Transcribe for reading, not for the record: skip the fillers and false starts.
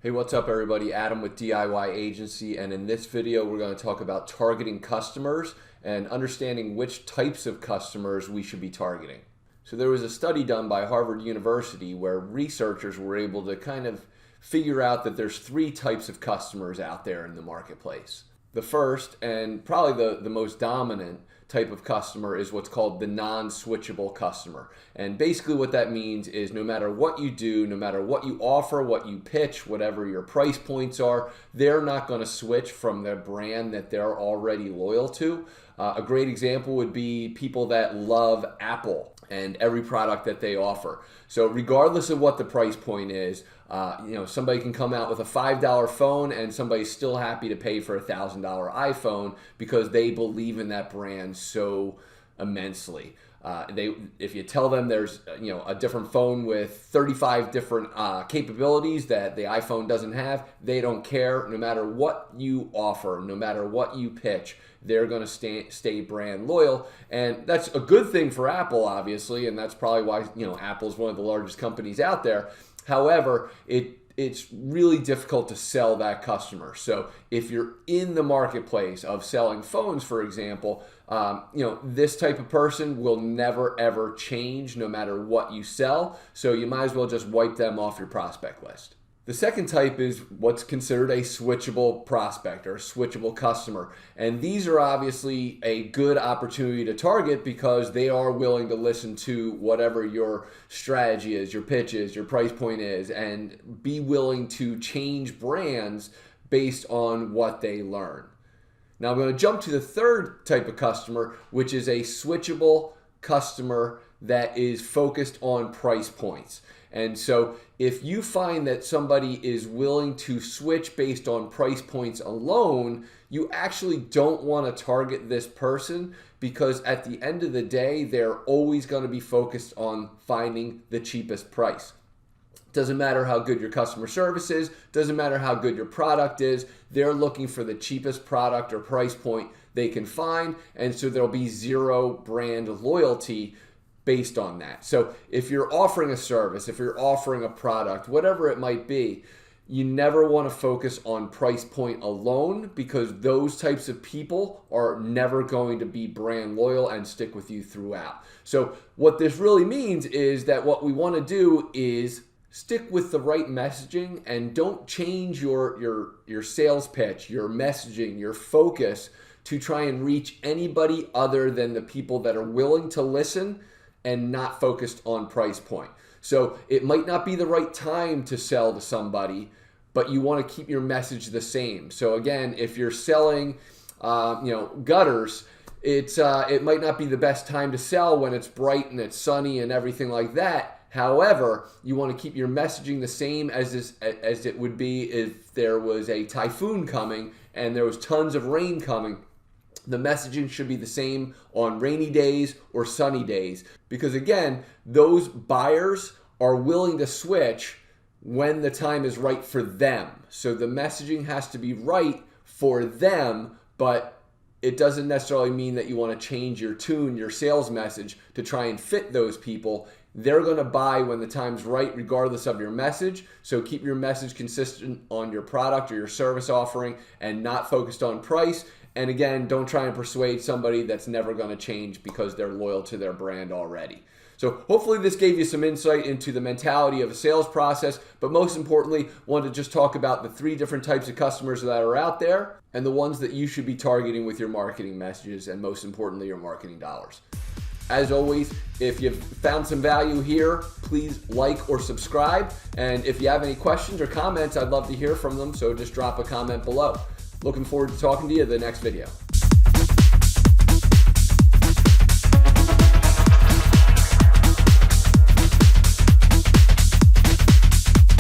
Hey, what's up everybody? Adam with DIY Agency, and in this video we're going to talk about targeting customers and understanding which types of customers we should be targeting. So there was a study done by Harvard University where researchers were able to kind of figure out that there's three types of customers out there in the marketplace. The first, and probably the most dominant type of customer, is what's called the non-switchable customer. And basically what that means is no matter what you do, no matter what you offer, what you pitch, whatever your price points are, they're not going to switch from the brand that they're already loyal to. A great example would be people that love Apple and every product that they offer. So regardless of what the price point is, somebody can come out with a $5 phone and somebody's still happy to pay for a $1,000 iPhone because they believe in that brand so immensely. If you tell them there's a different phone with 35 different capabilities that the iPhone doesn't have, they don't care. No matter what you offer, no matter what you pitch, they're going to stay brand loyal. And that's a good thing for Apple, obviously, and that's probably why Apple's one of the largest companies out there. However, it's really difficult to sell that customer. So if you're in the marketplace of selling phones, for example, this type of person will never ever change no matter what you sell. So you might as well just wipe them off your prospect list. The second type is what's considered a switchable prospect or a switchable customer. And these are obviously a good opportunity to target because they are willing to listen to whatever your strategy is, your pitch is, your price point is, and be willing to change brands based on what they learn. Now I'm going to jump to the third type of customer, which is a switchable customer that is focused on price points. And so if you find that somebody is willing to switch based on price points alone, you actually don't want to target this person because at the end of the day, they're always going to be focused on finding the cheapest price. Doesn't matter how good your customer service is, doesn't matter how good your product is, they're looking for the cheapest product or price point they can find, and so there'll be zero brand loyalty based on that. So if you're offering a service, if you're offering a product, whatever it might be, you never want to focus on price point alone because those types of people are never going to be brand loyal and stick with you throughout. So what this really means is that what we want to do is stick with the right messaging and don't change your sales pitch, your messaging, your focus to try and reach anybody other than the people that are willing to listen and not focused on price point. So it might not be the right time to sell to somebody, but you want to keep your message the same. So again, if you're selling gutters, it might not be the best time to sell when it's bright and it's sunny and everything like that. However, you want to keep your messaging the same as it would be if there was a typhoon coming and there was tons of rain coming. The messaging should be the same on rainy days or sunny days because again, those buyers are willing to switch when the time is right for them. So the messaging has to be right for them, but it doesn't necessarily mean that you want to change your tune, your sales message to try and fit those people. They're going to buy when the time's right regardless of your message. So keep your message consistent on your product or your service offering and not focused on price. And again, don't try and persuade somebody that's never going to change because they're loyal to their brand already. So hopefully this gave you some insight into the mentality of a sales process, but most importantly, wanted to just talk about the three different types of customers that are out there and the ones that you should be targeting with your marketing messages and most importantly, your marketing dollars. As always, if you've found some value here, please like or subscribe. And if you have any questions or comments, I'd love to hear from them. So just drop a comment below. Looking forward to talking to you in the next video.